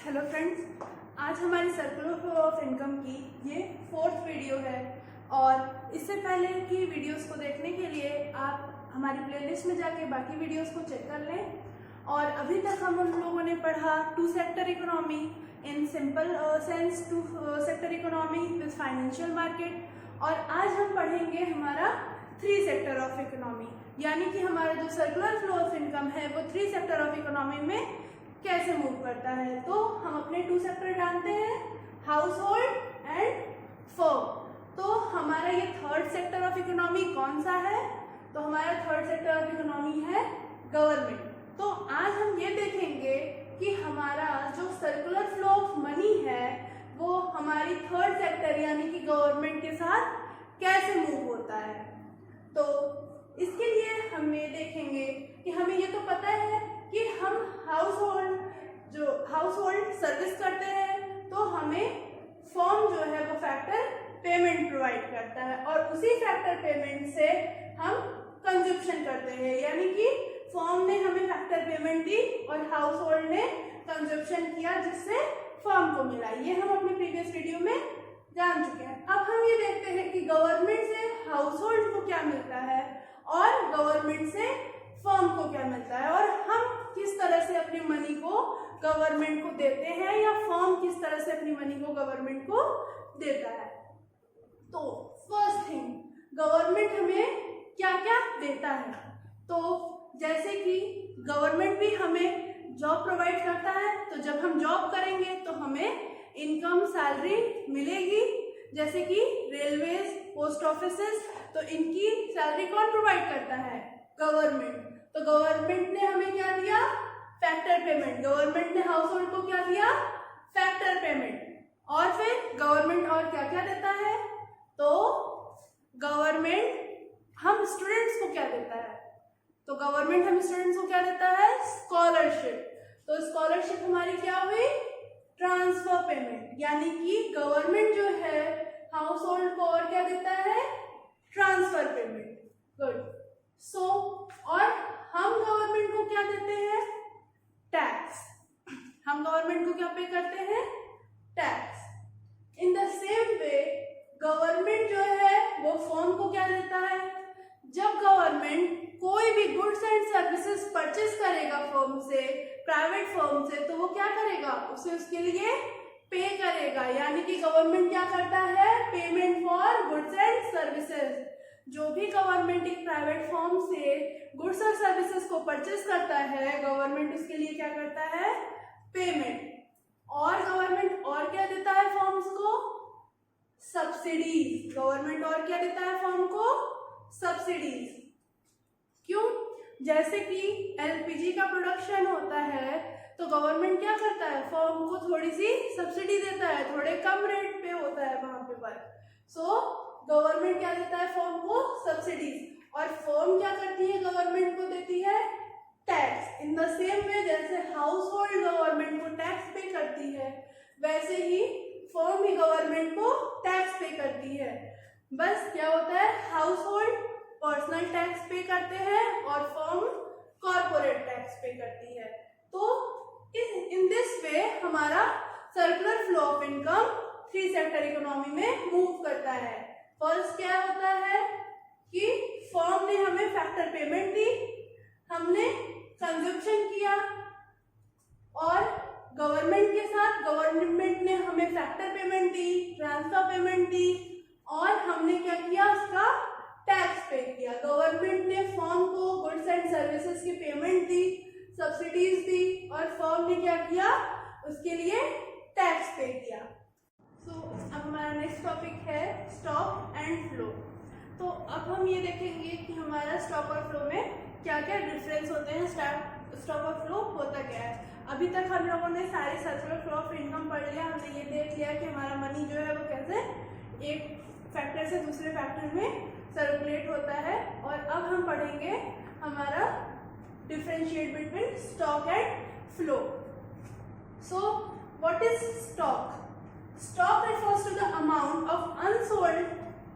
Hello friends, आज हमारी circular flow of income की ये 4th वीडियो है। और इससे पहले की वीडियोस को देखने के लिए आप हमारी प्लेलिस्ट में जाके बाकी वीडियोस को चेक कर लें। और अभी तक हम उन लोगों ने पढ़ा 2 sector economy in simple sense, 2 sector economy with financial market. और आज हम पढ़ेंगे हमारा 3 सेक्टर ऑफ इकोनॉमी, यानी कि हमारा जो सर्कुलर फ्लो ऑफ इनकम है वो 3 सेक्टर ऑफ इकोनॉमी में कैसे मूव करता है। तो हम अपने 2 सेक्टर जानते हैं, हाउस होल्ड एंड फर्म। तो हमारा ये 3rd सेक्टर ऑफ इकोनॉमी कौन सा है? तो हमारा 3rd सेक्टर ऑफ इकोनॉमी है गवर्नमेंट। तो आज हम ये देखेंगे कि हमारा जो सर्कुलर फ्लो ऑफ मनी है वो हमारी 3rd सेक्टर यानी कि गवर्नमेंट के साथ कैसे मूव होता है। तो इसके लिए हम ये देखेंगे कि हमें ये तो पता है कि हम हाउस होल्ड सर्विस करते हैं, तो हमें फर्म जो है वो फैक्टर पेमेंट प्रोवाइड करता है और उसी फैक्टर पेमेंट से हम कंजप्शन करते हैं, यानी कि फर्म ने हमें फैक्टर पेमेंट दी और हाउस होल्ड ने कंजप्शन किया जिससे फर्म को मिला। ये हम अपनी प्रीवियस वीडियो में जान चुके हैं। अब हम ये देखते हैं कि गवर्नमेंट से हाउस होल्ड को क्या मिलता है और गवर्नमेंट से फर्म को क्या मिलता है, और हम किस तरह से अपनी मनी को गवर्नमेंट को देते हैं या फर्म किस तरह से अपनी मनी को गवर्नमेंट को देता है। तो फर्स्ट थिंग, गवर्नमेंट हमें क्या क्या देता है। तो जैसे कि गवर्नमेंट भी हमें जॉब प्रोवाइड करता है, तो जब हम जॉब करेंगे तो हमें इनकम सैलरी मिलेगी। जैसे कि रेलवेज, पोस्ट ऑफिसेस, तो इनकी सैलरी कौन प्रोवाइड करता है? गवर्नमेंट। तो गवर्नमेंट ने हमें क्या दिया? Factor payment. गवर्नमेंट ने हाउस होल्ड को क्या दिया? Factor payment. और फिर गवर्नमेंट और क्या क्या देता है? तो गवर्नमेंट हम स्टूडेंट्स को क्या देता है? तो गवर्नमेंट हम स्टूडेंट्स को क्या देता है? स्कॉलरशिप। तो स्कॉलरशिप हमारी क्या हुई? Transfer payment. यानी कि गवर्नमेंट जो है हाउस होल्ड को और क्या देता है? Transfer payment. गुड। सो और हम गवर्नमेंट को क्या देते हैं? टैक्स। हम गवर्नमेंट को क्या पे करते हैं? Tax. In the same way government जो है वो फर्म को क्या देता है? जब गवर्नमेंट कोई भी गुड्स एंड सर्विसेज परचेस करेगा फर्म से, प्राइवेट फर्म से, तो वो क्या करेगा? उसे उसके लिए पे करेगा। यानी कि गवर्नमेंट क्या करता है? Payment for goods and services. जो भी गवर्नमेंट एक प्राइवेट फर्म से गुड्स और सर्विसेज को परचेस करता है, गवर्नमेंट उसके लिए क्या करता है? पेमेंट। और गवर्नमेंट और क्या देता है फर्म्स को? सब्सिडीज। गवर्नमेंट और क्या देता है फर्म को? सब्सिडीज। क्यों? जैसे कि एलपीजी का प्रोडक्शन होता है तो गवर्नमेंट क्या करता है? फर्म को थोड़ी सी सब्सिडी देता है, थोड़े कम रेट पे होता है वहां पे पर। सो गवर्नमेंट क्या देता है फर्म को? सब्सिडीज। और फर्म क्या करती है? गवर्नमेंट को देती है tax. In the same way जैसे हाउस होल्ड गवर्नमेंट को टैक्स पे करती है, वैसे ही फर्म भी गवर्नमेंट को टैक्स पे करती है। बस क्या होता है? हाउस होल्ड पर्सनल टैक्स पे करते हैं और फर्म कॉर्पोरेट टैक्स पे करती है। तो इन दिस वे हमारा circular flow of income 3 sector economy में मूव करता है। फर्स्ट क्या होता है कि फर्म ने हमें फैक्टर पेमेंट दी, हमने कंजप्शन किया, और गवर्नमेंट के साथ गवर्नमेंट ने हमें फैक्टर पेमेंट दी, ट्रांसफर पेमेंट दी, और हमने क्या किया? उसका टैक्स पे किया। गवर्नमेंट ने फर्म को गुड्स एंड सर्विसेज की पेमेंट दी, सब्सिडीज दी, और फर्म ने क्या किया? उसके लिए टैक्स पे किया। अब हमारा नेक्स्ट टॉपिक है स्टॉक एंड फ्लो। तो अब हम ये देखेंगे कि हमारा स्टॉक और फ्लो में क्या क्या डिफरेंस होते हैं, स्टॉक और फ्लो होता क्या है। अभी तक हम लोगों ने सारे सर्कुलर फ्लो ऑफ इनकम पढ़ लिया। हमने ये देख लिया कि हमारा मनी जो है वो कैसे एक फैक्टर से दूसरे फैक्टर में सर्कुलेट होता है। और अब हम पढ़ेंगे हमारा differentiate between stock and flow. So what is stock? Stock refers to the amount of unsold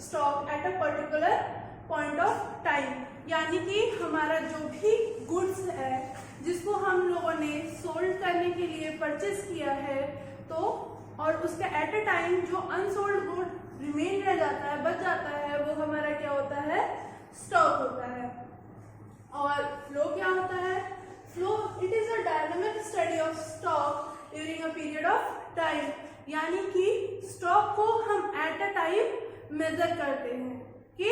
stock at a particular point of time। यानी कि हमारा जो भी गुड्स है जिसको हम लोगों ने सोल्ड करने के लिए परचेज किया है तो और उसका एट अ टाइम जो अनसोल्ड गुड रिमेन रह जाता है, बच जाता है, वो हमारा क्या होता है, स्टॉक होता है। और फ्लो क्या होता है, flow it is a dynamic study of stock during a period of time, यानी कि स्टॉक को हम एट अ टाइम मेजर करते हैं कि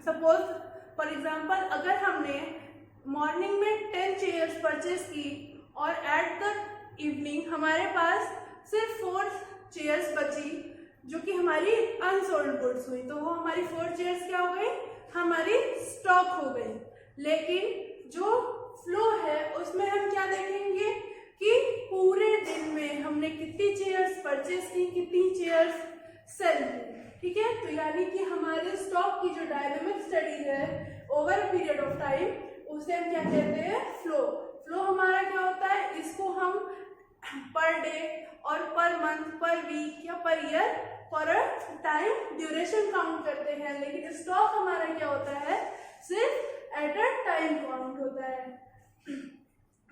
सपोज फॉर एग्जांपल अगर हमने मॉर्निंग में 10 चेयर्स परचेज की और एट द इवनिंग हमारे पास सिर्फ 4 चेयर्स बची जो कि हमारी अनसोल्ड गुड्स हुई, तो वो हमारी 4 चेयर्स क्या हो गई, हमारी स्टॉक हो गई। लेकिन जो फ्लो है उसमें हम क्या देखेंगे कि पूरे दिन में हमने कितनी चेयर्स परचेज की, कितनी चेयर्स सेल की, ठीक है। तो यानी कि हमारे स्टॉक की जो डायनामिक स्टडी है over a period of time, उसे हम क्या कहते हैं, फ्लो। फ्लो हमारा क्या होता है, इसको हम पर डे और पर मंथ, पर वीक या per year for a time duration count करते हैं, लेकिन स्टॉक हमारा क्या होता है, सिर्फ एट अ टाइम काउंट होता है।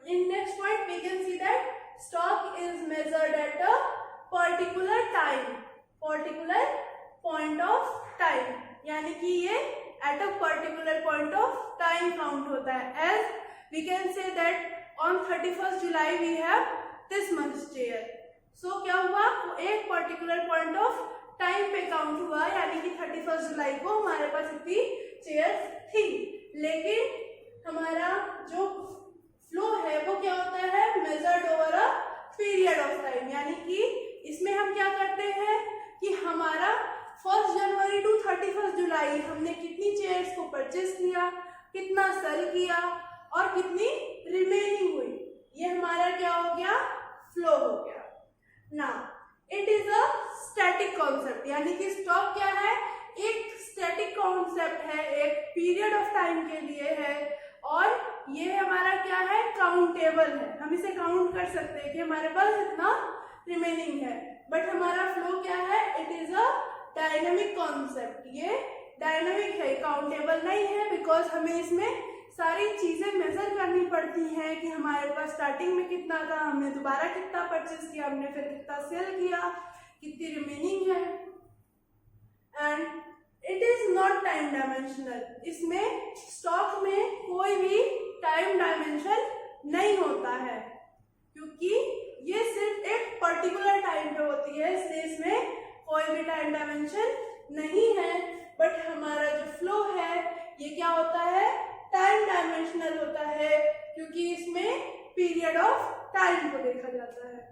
In next point we can see that stock is measured at a particular time, particular point of time, यानी कि ये at a particular point of time count होता है। As we can say that on 31st July we have this much chair, so क्या हुआ, वो एक particular point of time पे काउंट हुआ, यानी कि 31st जुलाई को हमारे पास इतनी चेयर्स थी। लेकिन हमारा जो फ्लो है वो क्या होता है, measured over a period of time, यानी कि इसमें हम क्या करते हैं कि हमारा 1 जनवरी टू 31 जुलाई हमने कितनी चेयर्स को परचेज किया, कितना सेल किया और कितनी रिमेनिंग हुई, ये हमारा क्या हो गया, फ्लो हो गया। Now it is a static concept, यानी कि स्टॉक क्या है, एक स्टैटिक कॉन्सेप्ट है, एक पीरियड ऑफ टाइम के लिए है, और ये हमारा क्या है, काउंटेबल है, हम इसे काउंट कर सकते हैं कि हमारे पास इतना रिमेनिंग है। बट हमारा फ्लो क्या है, it is a dynamic concept, ये डायनामिक है, काउंटेबल नहीं है, बिकॉज हमें इसमें सारी चीजें मेजर करनी पड़ती हैं कि हमारे पास स्टार्टिंग में कितना था, हमने दोबारा कितना परचेज किया, हमने फिर कितना सेल किया, कितनी रिमेनिंग है। And it is not time dimensional, इसमें स्टॉक में कोई भी टाइम डायमेंशन नहीं होता है, क्योंकि ये सिर्फ एक पर्टिकुलर टाइम पे होती है, इसलिए इसमें कोई भी टाइम डायमेंशन नहीं है। बट हमारा जो फ्लो है ये क्या होता है, टाइम डायमेंशनल होता है, क्योंकि इसमें पीरियड ऑफ टाइम को देखा जाता है।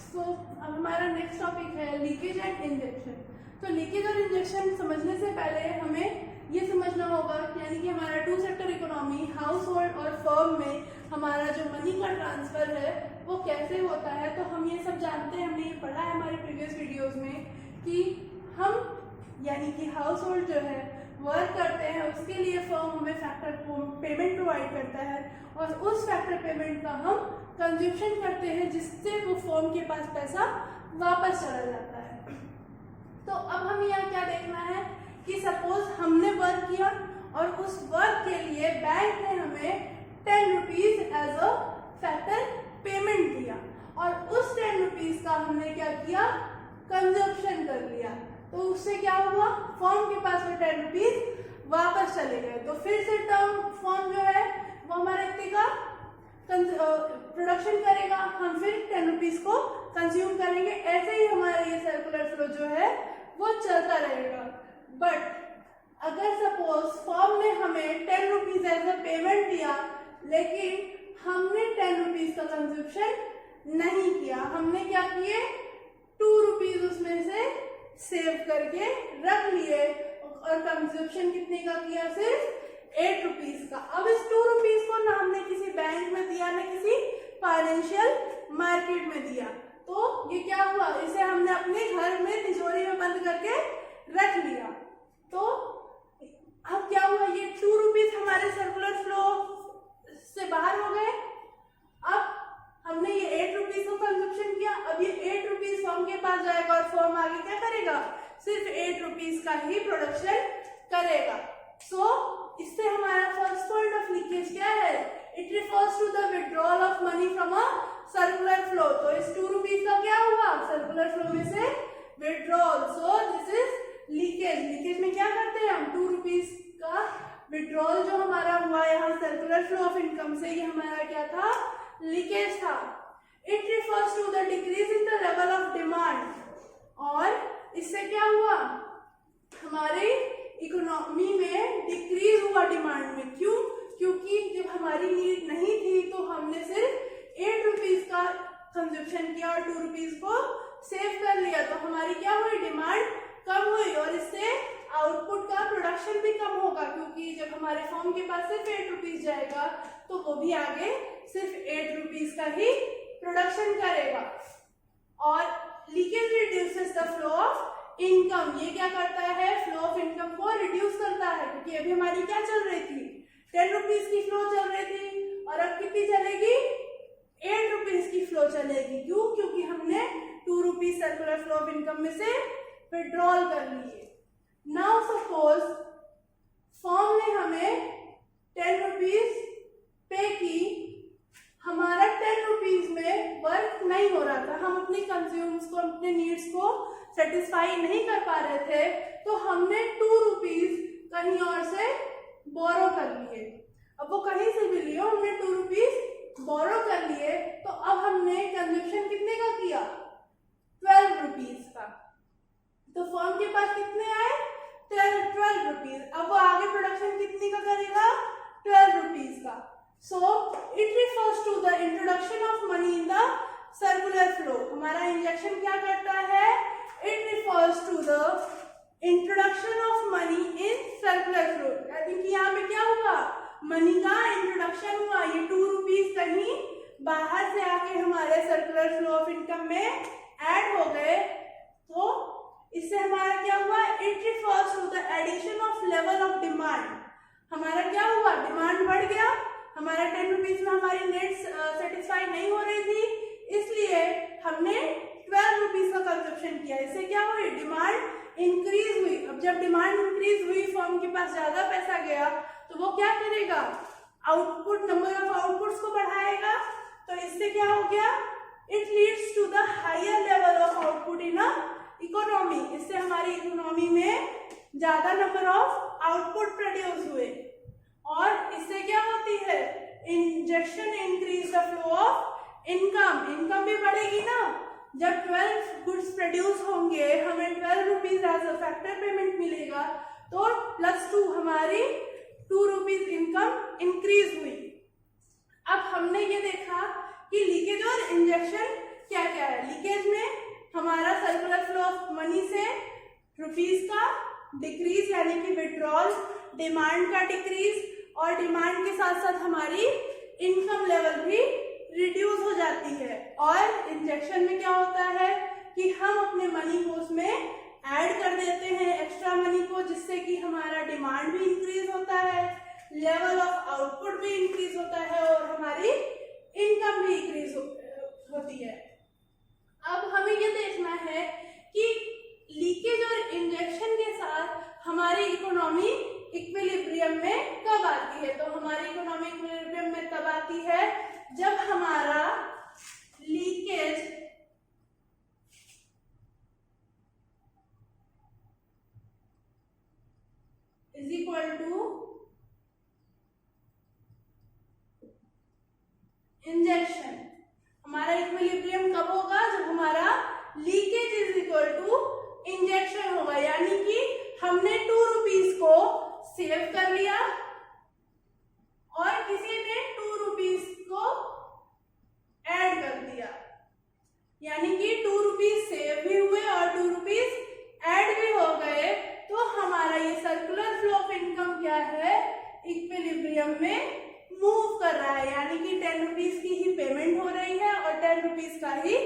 सो अब हमारा नेक्स्ट टॉपिक है लीकेज एंड इंजेक्शन। तो लीकेज और इंजेक्शन समझने से पहले हमें ये समझना होगा कि यानी कि हमारा 2 सेक्टर इकोनॉमी, हाउस होल्ड और फर्म में हमारा जो मनी का ट्रांसफर है वो कैसे होता है। तो हम ये सब जानते हैं, हमने ये पढ़ा है हमारे प्रीवियस वीडियोस में कि हम यानी कि हाउस होल्ड जो है वर्क करते हैं, उसके लिए फर्म हमें फैक्टर पेमेंट प्रोवाइड करता है और उस फैक्टर पेमेंट का हम कंज्यूमशन करते हैं, जिससे वो फर्म के पास पैसा वापस चला जाता है। तो अब हमें यहाँ क्या देखना है कि सपोज हमने वर्क किया और उस वर्क के लिए बैंक ने हमें 10 rupees as a factor payment दिया और उस 10 रुपीज का हमने क्या किया, कंजप्शन कर लिया। तो उससे क्या हुआ, फर्म के पास वो 10 रुपीज वापस चले गए। तो फिर से टर्म फर्म जो है वो हमारे इतने का प्रोडक्शन करेगा, हम फिर 10 रुपीज को कंज्यूम करेंगे। ऐसे ही हमारा ये सर्कुलर फ्लो जो है वो चलता रहेगा। बट अगर सपोज फर्म ने हमें 10 रुपीज एज अ पेमेंट दिया, लेकिन हमने 10 रुपीज का कंजप्शन नहीं किया, हमने क्या किए, 2 रुपीज उसमें से सेव करके रख लिए और कंजप्शन कितने का किया, सिर्फ 8 रुपीज का। अब इस 2 रुपीज को ना हमने किसी बैंक में दिया ना किसी फाइनेंशियल मार्केट में दिया, तो ये क्या हुआ, इसे हमने अपने घर में तिजोरी में बंद करके रख लिया। तो अब क्या हुआ, ये 2 रुपीज हमारे सर्कुलर फ्लो से बाहर हो गए। अब हमने ये 8 रुपीज को कंजप्शन किया, अब ये 8 रुपीज फर्म के पास जाएगा और फर्म आगे क्या करेगा, सिर्फ 8 रुपीज का ही प्रोडक्शन करेगा। सो इससे हमारा फर्स्ट पॉइंट ऑफ लीकेज क्या है, it refers to the withdrawal of money from a circular flow. तो इस 2 रुपीज का क्या हुआ, सर्कुलर फ्लो में से withdrawal. So this is leakage. Leakage में क्या करते हैं हम, 2 रुपीज का विड्रॉल जो हमारा हुआ यहाँ सर्कुलर फ्लो ऑफ इनकम से, ये हमारा क्या था, लीकेज था। It refers to the decrease in the level of demand. और इससे क्या हुआ, हमारे इकोनॉमी में डिक्रीज हुआ डिमांड में। क्यों, क्योंकि जब हमारी नीड नहीं थी तो हमने सिर्फ 8 रुपीज का कंजप्शन किया और 2 रुपीज को सेव कर लिया, तो हमारी क्या हुई, डिमांड कम हुई और इससे आउटपुट का प्रोडक्शन भी कम होगा, क्योंकि जब हमारे फर्म के पास सिर्फ 8 रुपीज जाएगा तो वो भी आगे सिर्फ 8 रुपीज का ही प्रोडक्शन करेगा। और leakage reduces the flow of income. ये क्या करता है, फ्लो ऑफ इनकम को रिड्यूस करता है, क्योंकि अभी हमारी क्या चल रही थी, 10 रुपीज की फ्लो चल रही थी और अब कितनी चलेगी, 8 रुपीज की फ्लो चलेगी। क्यों, क्योंकि हमने 2 rupees circular flow of income में से विड्रॉल कर लिए। नाउ सपोज फर्म ने हमें 10 रुपीज पे की, हमारा 10 रुपीज में वर्क नहीं हो रहा था, हम अपने कंज्यूम्स को, अपने नीड्स को सेटिस्फाई नहीं कर पा रहे थे, तो हमने 2 रुपीज कहीं और से बोरो कर लिए। अब वो कहीं से भी लियो, हमने 2 रुपीज बोरो कर लिए, तो अब हमने कंजप्शन कितने का किया, 12 रुपीज का। तो फर्म के पास कितने आए, 12 रुपीज। अब वो आगे प्रोडक्शन कितने का करेगा, 12 रुपीज का। So it refers to the introduction of money in the circular flow. हमारा इंजेक्शन क्या करता है, it refers to the introduction of money in circular flow. I think यहाँ पे क्या हुआ, मनी का इंट्रोडक्शन हुआ। ये 2 रुपीज कहीं बाहर से आके हमारे सर्कुलर फ्लो ऑफ इनकम में ऐड हो गए, तो इससे हमारा क्या हुआ, it refers to the addition of level of demand. हमारा क्या हुआ, डिमांड बढ़ गया, हमारा 10 रुपीज में हमारी नीड्स सेटिस्फाई नहीं हो रही थी, इसलिए हमने 12 रुपीज का कंजप्शन किया। इससे क्या हुई, डिमांड इंक्रीज हुई। अब जब डिमांड इंक्रीज हुई, फर्म के पास ज्यादा पैसा गया, तो वो क्या करेगा, आउटपुट, नंबर ऑफ आउटपुट्स को बढ़ाएगा। तो इससे क्या हो गया, it leads to the higher level of output in a economy. इससे हमारी इकोनॉमी में ज्यादा नंबर ऑफ आउटपुट प्रोड्यूस हुए और इससे क्या होती है, injection increase the flow of income. Income भी बढ़ेगी ना, जब 12 गुड्स प्रोड्यूस होंगे, हमें 12 rupees as a factor payment मिलेगा, तो +2 हमारी 2 रुपीज इनकम इंक्रीज हुई। अब हमने ये देखा कि लीकेज और इंजेक्शन क्या क्या है। लीकेज में हमारा सर्कुलर फ्लो ऑफ मनी से रुपीज का डिक्रीज यानी कि विड्रॉल, डिमांड का डिक्रीज, और डिमांड के साथ साथ हमारी इनकम लेवल भी रिड्यूस हो जाती है। और इंजेक्शन में क्या होता है कि हम अपने मनी को उसमें ऐड कर देते हैं, एक्स्ट्रा मनी को, जिससे कि हमारा डिमांड भी इंक्रीज होता है, लेवल ऑफ आउटपुट भी इंक्रीज होता है और हमारी इनकम भी इंक्रीज होती है। अब हमें ये देखना है कि लीकेज और इंजेक्शन के साथ हमारी इकोनॉमी इक्विलिब्रियम में कब आती है। तो हमारी इकोनॉमी इक्विलिब्रियम में तब आती है जब हमारा leakage is equal to injection. हमारा इक्विलिब्रियम कब होगा, जब हमारा leakage is equal to injection होगा, यानी कि हमने 2 रुपीज को सेव कर लिया और किसी ने 2 रुपीज को ऐड कर दिया, यानी कि 2 रुपीज सेव भी हुए और 2 रुपीज ऐड भी हो गए। तो हमारा ये सर्कुलर फ्लो ऑफ इनकम क्या है, इक्विलिब्रियम में मूव कर रहा है, यानी कि 10 रुपीज की ही पेमेंट हो रही है और 10 रुपीज का ही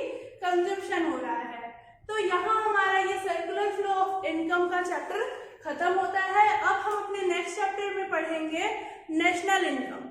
कंजप्शन हो रहा है। तो यहाँ हमारा ये सर्कुलर फ्लो ऑफ इनकम का चैप्टर खत्म होता है। अब हम अपने नेक्स्ट चैप्टर में पढ़ेंगे नेशनल इनकम।